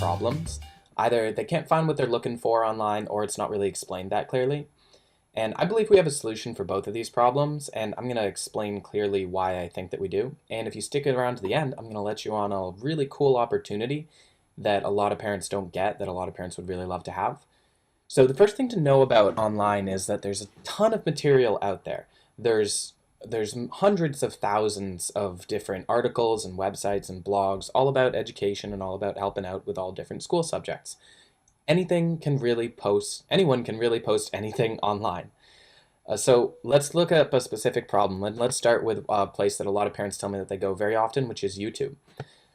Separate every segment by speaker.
Speaker 1: problems. Either they can't find what they're looking for online or it's not really explained that clearly. And I believe we have a solution for both of these problems, and I'm going to explain clearly why I think that we do. And if you stick it around to the end, I'm going to let you on a really cool opportunity that a lot of parents don't get, that a lot of parents would really love to have. So the first thing to know about online is that there's a ton of material out there. There's there's hundreds of thousands of different articles and websites and blogs all about education and all about helping out with all different school subjects. Anyone can really post anything online. So let's look up a specific problem. Let's start with a place that a lot of parents tell me that they go very often, which is YouTube.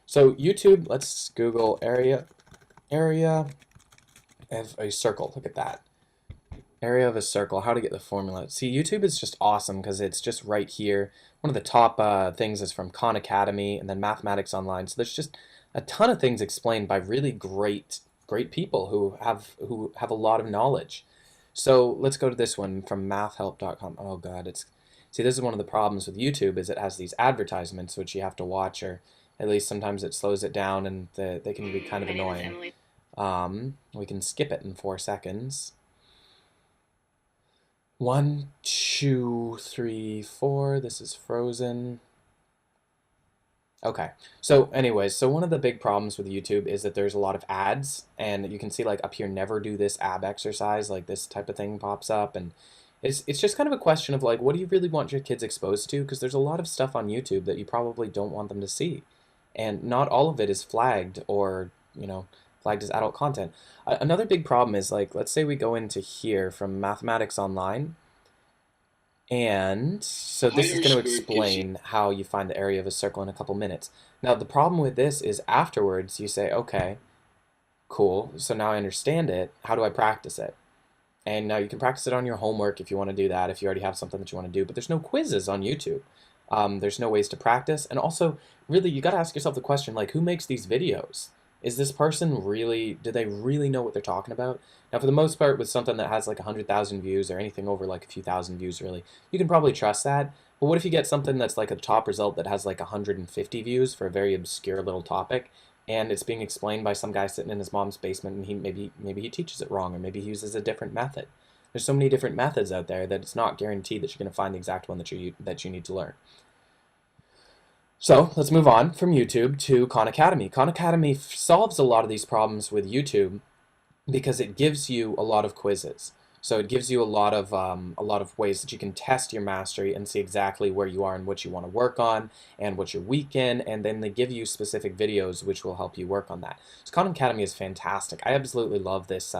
Speaker 1: So YouTube, let's Google area of a circle. Look at that. Area of a circle, how to get the formula. See, YouTube is just awesome because it's just right here. One of the top things is from Khan Academy and then Mathematics Online. So there's just a ton of things explained by really great people who have a lot of knowledge. So let's go to this one from mathhelp.com. Oh God, see, this is one of the problems with YouTube is it has these advertisements which you have to watch, or at least sometimes it slows it down and they can be kind of annoying. We can skip it in 4 seconds. 1, 2, 3, 4. This is frozen. Okay, so anyways, so one of the big problems with YouTube is that there's a lot of ads, and you can see like up here, never do this ab exercise, like this type of thing pops up, and it's just kind of a question of like, what do you really want your kids exposed to? Because there's a lot of stuff on YouTube that you probably don't want them to see, and not all of it is flagged or, flagged as adult content. Another big problem is like, let's say we go into here from Mathematics Online, and so this is going to explain how you find the area of a circle in a couple minutes. Now the problem with this is afterwards you say, okay, cool, so now I understand it, how do I practice it? And now you can practice it on your homework if you want to do that, if you already have something that you want to do, but there's no quizzes on YouTube. There's no ways to practice, and also, really, you got to ask yourself the question, like, who makes these videos? Is this person really, do they really know what they're talking about? Now, for the most part, with something that has like 100,000 views or anything over like a few thousand views, really, you can probably trust that. But what if you get something that's like a top result that has like 150 views for a very obscure little topic, and it's being explained by some guy sitting in his mom's basement, and maybe he teaches it wrong, or maybe he uses a different method. There's so many different methods out there that it's not guaranteed that you're going to find the exact one that you need to learn. So let's move on from YouTube to Khan Academy. Khan Academy solves a lot of these problems with YouTube because it gives you a lot of quizzes. So it gives you a lot of ways that you can test your mastery and see exactly where you are and what you want to work on and what you're weak in, and then they give you specific videos which will help you work on that. So Khan Academy is fantastic. I absolutely love this.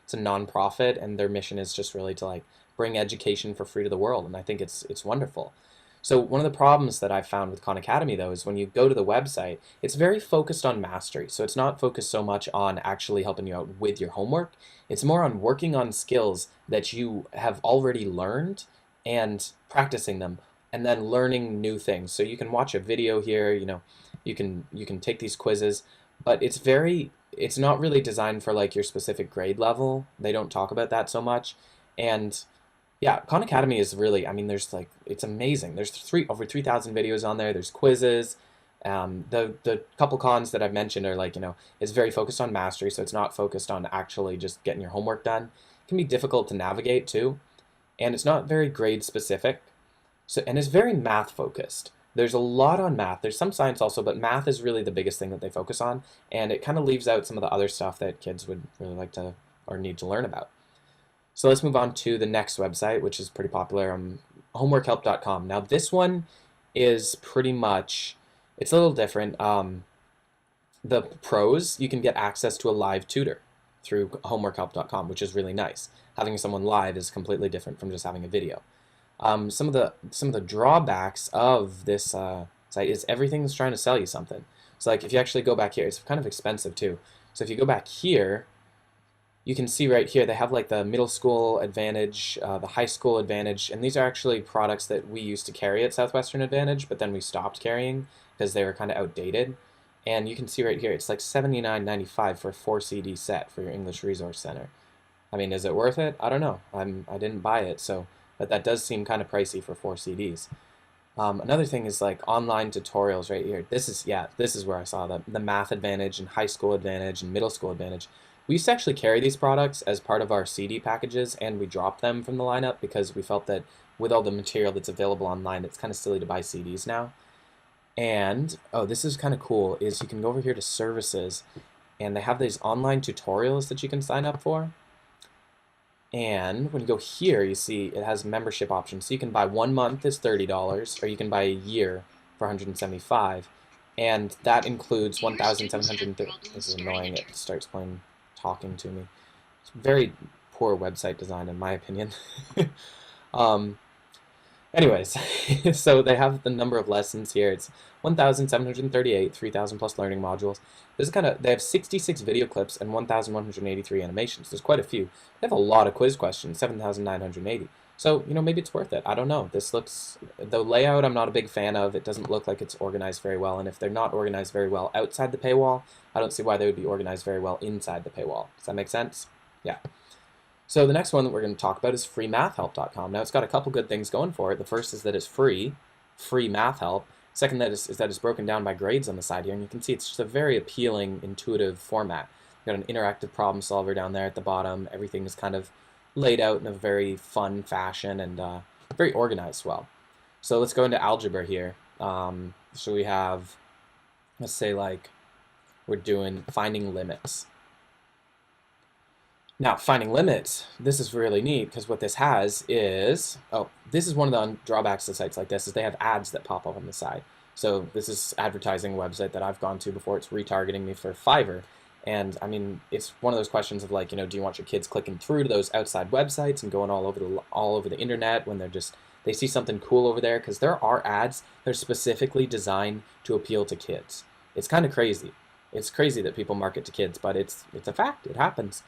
Speaker 1: It's a non-profit, and their mission is just really to like bring education for free to the world, and I think it's wonderful. So one of the problems that I've found with Khan Academy, though, is when you go to the website, it's very focused on mastery. So it's not focused so much on actually helping you out with your homework. It's more on working on skills that you have already learned and practicing them, and then learning new things. So you can watch a video here, you can take these quizzes, but it's not really designed for like your specific grade level. They don't talk about that so much. And yeah, Khan Academy is really, it's amazing. There's over 3,000 videos on there. There's quizzes. The couple cons that I've mentioned are like, it's very focused on mastery, so it's not focused on actually just getting your homework done. It can be difficult to navigate too, and it's not very grade specific. And it's very math focused. There's a lot on math. There's some science also, but math is really the biggest thing that they focus on, and it kind of leaves out some of the other stuff that kids would really like to or need to learn about. So let's move on to the next website, which is pretty popular, homeworkhelp.com. Now this one is pretty much, it's a little different. The pros, you can get access to a live tutor through homeworkhelp.com, which is really nice. Having someone live is completely different from just having a video. Some of the drawbacks of this site is everything's trying to sell you something. So like if you actually go back here, it's kind of expensive too. So if you go back here, you can see right here they have like the middle school advantage, the high school advantage, and these are actually products that we used to carry at Southwestern Advantage, but then we stopped carrying because they were kind of outdated. And you can see right here it's like $79.95 for a 4 CD set for your English Resource Center. I mean, is it worth it? I don't know. I didn't buy it, but that does seem kind of pricey for 4 CDs. Another thing is like online tutorials right here. This is where I saw the Math Advantage and High School Advantage and Middle School Advantage. We used to actually carry these products as part of our CD packages, and we dropped them from the lineup because we felt that with all the material that's available online, it's kind of silly to buy CDs now. And, oh, this is kind of cool, is you can go over here to services, and they have these online tutorials that you can sign up for. And when you go here, you see it has membership options. So you can buy 1 month is $30, or you can buy a year for $175. And that includes 1,730. This is annoying. It starts talking to me. It's very poor website design, in my opinion. um, Anyways, so they have the number of lessons here. It's 1,738, 3,000 plus learning modules. They have 66 video clips and 1,183 animations. There's quite a few. They have a lot of quiz questions, 7,980. So, maybe it's worth it. I don't know. The layout I'm not a big fan of. It doesn't look like it's organized very well. And if they're not organized very well outside the paywall, I don't see why they would be organized very well inside the paywall. Does that make sense? Yeah. So the next one that we're going to talk about is freemathhelp.com. Now it's got a couple good things going for it. The first is that it's free math help. Second is that it's broken down by grades on the side here, and you can see it's just a very appealing, intuitive format. You've got an interactive problem solver down there at the bottom. Everything is kind of laid out in a very fun fashion and very organized well. So let's go into algebra here. So we have, let's say like we're doing finding limits. Now, finding limits, this is really neat because what this has is, this is one of the drawbacks of sites like this, is they have ads that pop up on the side. So this is advertising website that I've gone to before. It's retargeting me for Fiverr. And I mean, it's one of those questions of like, do you want your kids clicking through to those outside websites and going all over the internet when they see something cool over there? Because there are ads that are specifically designed to appeal to kids. It's kind of crazy. It's crazy that people market to kids, but it's a fact. It happens.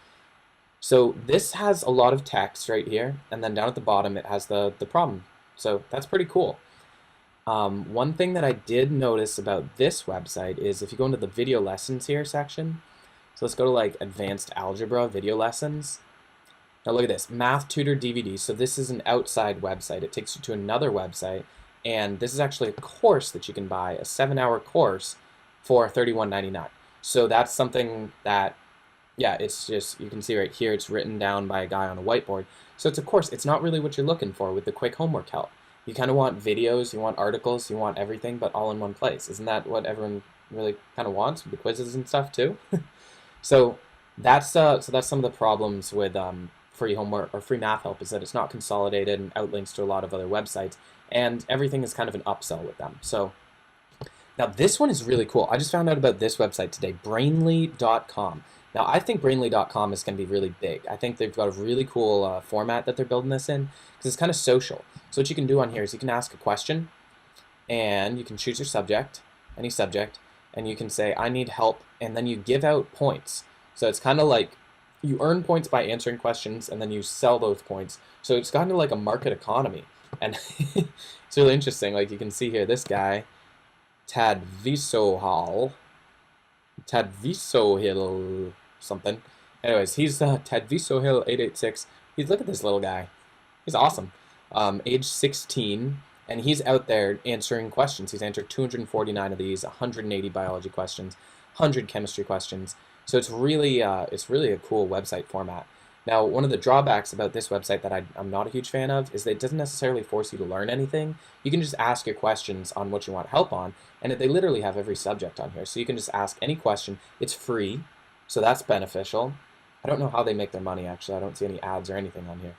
Speaker 1: So this has a lot of text right here, and then down at the bottom it has the problem. So that's pretty cool. One thing that I did notice about this website is if you go into the video lessons here section, so let's go to like advanced algebra video lessons. Now look at this, math tutor DVD. So this is an outside website. It takes you to another website, and this is actually a course that you can buy, a 7-hour course for $31.99. So that's something that, yeah, it's just, you can see right here, it's written down by a guy on a whiteboard. So it's a course. It's not really what you're looking for with the quick homework help. You kind of want videos, you want articles, you want everything, but all in one place. Isn't that what everyone really kind of wants with the quizzes and stuff too? So that's some of the problems with free homework or free math help, is that it's not consolidated and outlinks to a lot of other websites, and everything is kind of an upsell with them. So now this one is really cool. I just found out about this website today, brainly.com. Now, I think Brainly.com is going to be really big. I think they've got a really cool format that they're building this in, because it's kind of social. So what you can do on here is you can ask a question, and you can choose your subject, any subject, and you can say, I need help, and then you give out points. So it's kind of like you earn points by answering questions, and then you sell those points. So it's kind of like a market economy. And it's really interesting. Like you can see here, this guy, Tadvisohill, something. Anyways, he's Tadvisohill 886. Look at this little guy. He's awesome. Age 16, and he's out there answering questions. He's answered 249 of these, 180 biology questions, 100 chemistry questions. So it's really a cool website format. Now, one of the drawbacks about this website that I'm not a huge fan of is that it doesn't necessarily force you to learn anything. You can just ask your questions on what you want help on, and they literally have every subject on here. So you can just ask any question. It's free, so that's beneficial. I don't know how they make their money, actually. I don't see any ads or anything on here.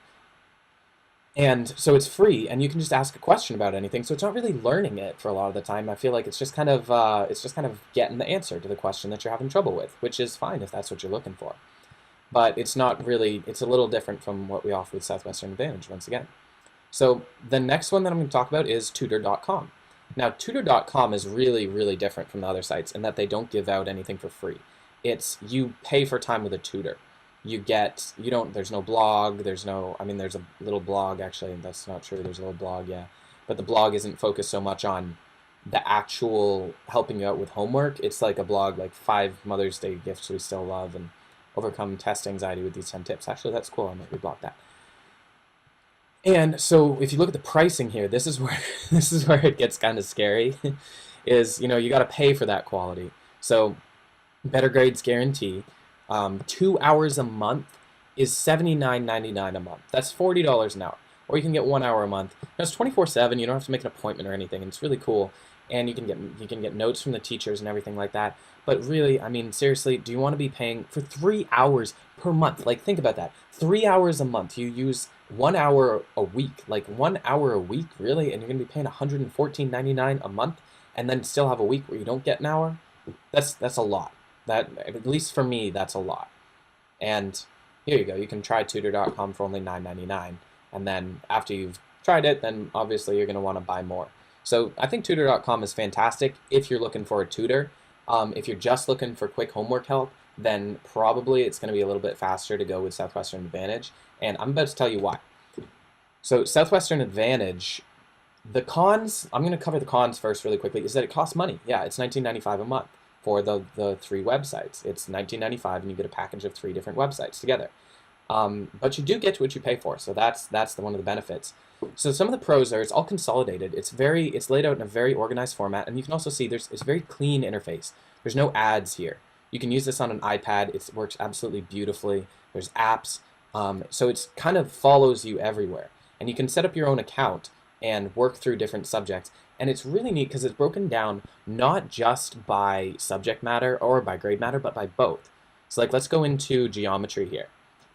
Speaker 1: And so it's free, and you can just ask a question about anything. So it's not really learning it for a lot of the time. I feel like it's just kind of getting the answer to the question that you're having trouble with, which is fine if that's what you're looking for. But it's not really, it's a little different from what we offer with Southwestern Advantage, once again. So the next one that I'm going to talk about is tutor.com. Now, tutor.com is really, really different from the other sites in that they don't give out anything for free. It's, you pay for time with a tutor. There's no blog, there's a little blog, actually, that's not true, there's a little blog, yeah. But the blog isn't focused so much on the actual helping you out with homework. It's like a blog, like 5 Mother's Day gifts we still love, and overcome test anxiety with these 10 tips. Actually, that's cool. I might reblock that. And so if you look at the pricing here, this is where this is where it gets kind of scary. Is you got to pay for that quality. So better grades guarantee. 2 hours a month is $79.99 a month. That's $40 an hour. Or you can get 1 hour a month. Now it's 24/7. You don't have to make an appointment or anything. And it's really cool. And you can get notes from the teachers and everything like that. But really, I mean, seriously, do you want to be paying for 3 hours per month? Like, think about that. 3 hours a month. You use 1 hour a week. Like 1 hour a week, really? And you're gonna be paying $114.99 a month, and then still have a week where you don't get an hour? That's a lot. That, at least for me, that's a lot. And here you go. You can try tutor.com for only $9.99, and then after you've tried it, then obviously you're going to want to buy more. So I think tutor.com is fantastic if you're looking for a tutor. If you're just looking for quick homework help, then probably it's going to be a little bit faster to go with Southwestern Advantage, and I'm about to tell you why. So Southwestern Advantage, the cons, I'm going to cover the cons first really quickly, is that it costs money. Yeah, it's $19.95 a month for the three websites. It's $19.95 and you get a package of 3 different websites together. But you do get what you pay for, so that's one of the benefits. So some of the pros are it's all consolidated. It's laid out in a very organized format, and you can also see it's a very clean interface. There's no ads here. You can use this on an iPad. It works absolutely beautifully. There's apps, so it's kind of follows you everywhere. And you can set up your own account and work through different subjects. And it's really neat because it's broken down not just by subject matter or by grade matter, but by both. So like, let's go into geometry here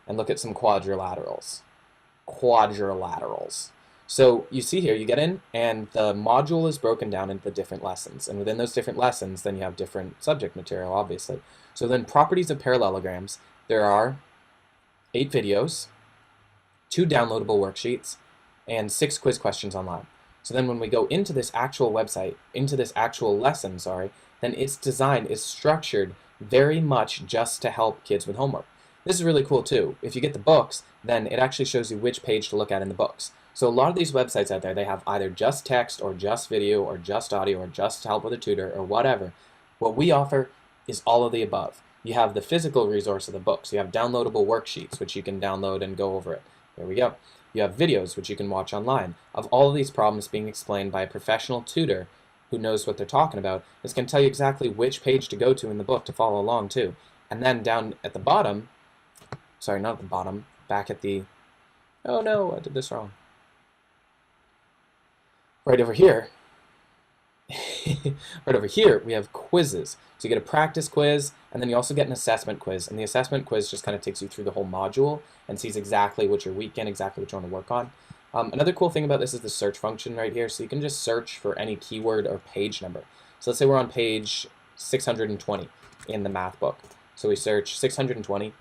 Speaker 1: and look at some quadrilaterals. Quadrilaterals. So you see here, you get in, and the module is broken down into the different lessons. And within those different lessons, then you have different subject material, obviously. So then properties of parallelograms, there are 8 videos, 2 downloadable worksheets, and 6 quiz questions online. So then when we go into this actual website, into this actual lesson, then it's structured very much just to help kids with homework. This is really cool too. If you get the books, then it actually shows you which page to look at in the books. So a lot of these websites out there, they have either just text or just video or just audio or just help with a tutor or whatever. What we offer is all of the above. You have the physical resource of the books. You have downloadable worksheets, which you can download and go over it. There we go. You have videos, which you can watch online, of all of these problems being explained by a professional tutor who knows what they're talking about. This can tell you exactly which page to go to in the book to follow along too. And then down at the bottom, sorry, not at the bottom, back at the, oh no, I did this wrong. Right over here, right over here, we have quizzes. So you get a practice quiz, and then you also get an assessment quiz. And the assessment quiz just kind of takes you through the whole module and sees exactly what you're weak in, exactly what you want to work on. Another cool thing about this is the search function right here. So you can just search for any keyword or page number. So let's say we're on page 620 in the math book. So we search 620.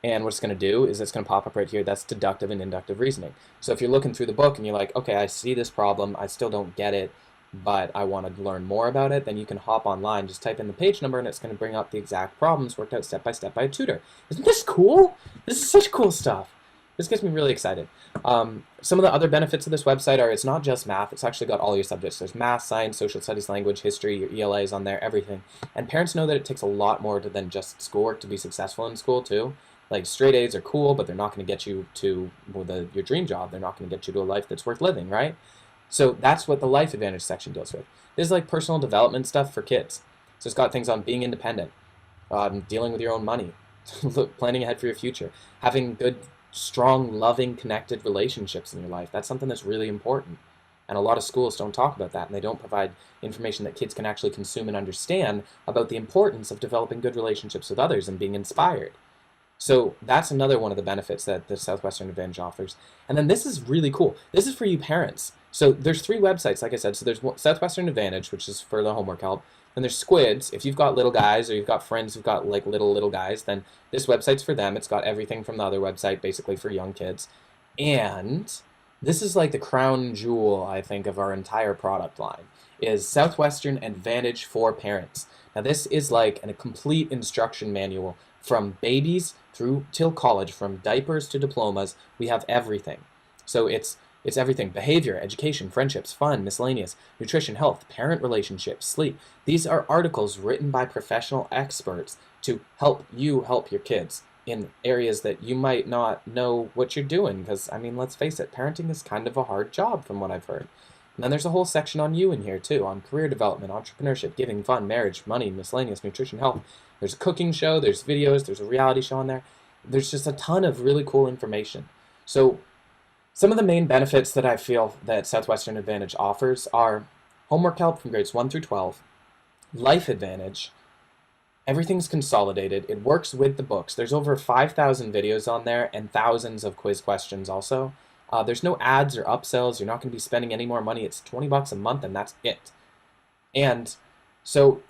Speaker 1: And what it's going to do is it's going to pop up right here. That's deductive and inductive reasoning. So if you're looking through the book and you're like, okay, I see this problem, I still don't get it, but I want to learn more about it, then you can hop online, just type in the page number, and it's going to bring up the exact problems worked out step by step by a tutor. Isn't this cool? This is such cool stuff. This gets me really excited. Some of the other benefits of this website are it's not just math, it's actually got all your subjects. There's math, science, social studies, language, history, your ELA is on there, everything. And parents know that it takes a lot more than just schoolwork to be successful in school too. Like, straight A's are cool, but they're not going to get you to your dream job. They're not going to get you to a life that's worth living, right? So that's what the Life Advantage section deals with. This is like personal development stuff for kids. So it's got things on being independent, dealing with your own money, planning ahead for your future, having good, strong, loving, connected relationships in your life. That's something that's really important. And a lot of schools don't talk about that, and they don't provide information that kids can actually consume and understand about the importance of developing good relationships with others and being inspired. So that's another one of the benefits that the Southwestern Advantage offers. And then this is really cool. This is for you parents. So there's 3 websites, like I said. So there's Southwestern Advantage, which is for the homework help. Then there's Squids. If you've got little guys or you've got friends who've got like little guys, then this website's for them. It's got everything from the other website, basically for young kids. And this is like the crown jewel, I think, of our entire product line, is Southwestern Advantage for Parents. Now this is like a complete instruction manual from babies through till college, from diapers to diplomas. We have everything. So it's everything: behavior, education, friendships, fun, miscellaneous, nutrition, health, parent relationships, sleep. These are articles written by professional experts to help you help your kids. in areas that you might not know what you're doing. Because, I mean, let's face it, parenting is kind of a hard job from what I've heard. And then there's a whole section on you in here too, on career development, entrepreneurship, giving, fun, marriage, money, miscellaneous, nutrition, health. There's a cooking show, there's videos, there's a reality show on there. There's just a ton of really cool information. So some of the main benefits that I feel that Southwestern Advantage offers are homework help from grades 1 through 12, life advantage, everything's consolidated, it works with the books. There's over 5,000 videos on there and thousands of quiz questions also. There's no ads or upsells, you're not going to be spending any more money, it's 20 bucks a month and that's it. And so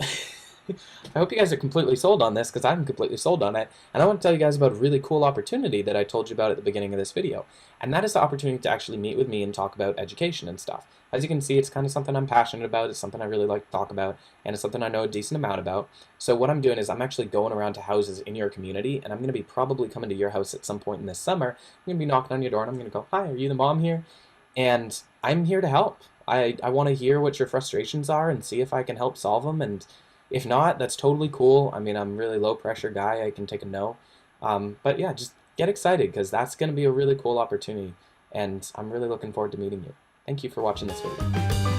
Speaker 1: I hope you guys are completely sold on this because I'm completely sold on it. And I want to tell you guys about a really cool opportunity that I told you about at the beginning of this video. And that is the opportunity to actually meet with me and talk about education and stuff. As you can see, it's kind of something I'm passionate about. It's something I really like to talk about. And it's something I know a decent amount about. So what I'm doing is I'm actually going around to houses in your community. And I'm going to be probably coming to your house at some point in this summer. I'm going to be knocking on your door and I'm going to go, "Hi, are you the mom here?" And I'm here to help. I want to hear what your frustrations are and see if I can help solve them. And if not, that's totally cool. I mean, I'm a really low pressure guy. I can take a no. But yeah, just get excited because that's going to be a really cool opportunity. And I'm really looking forward to meeting you. Thank you for watching this video.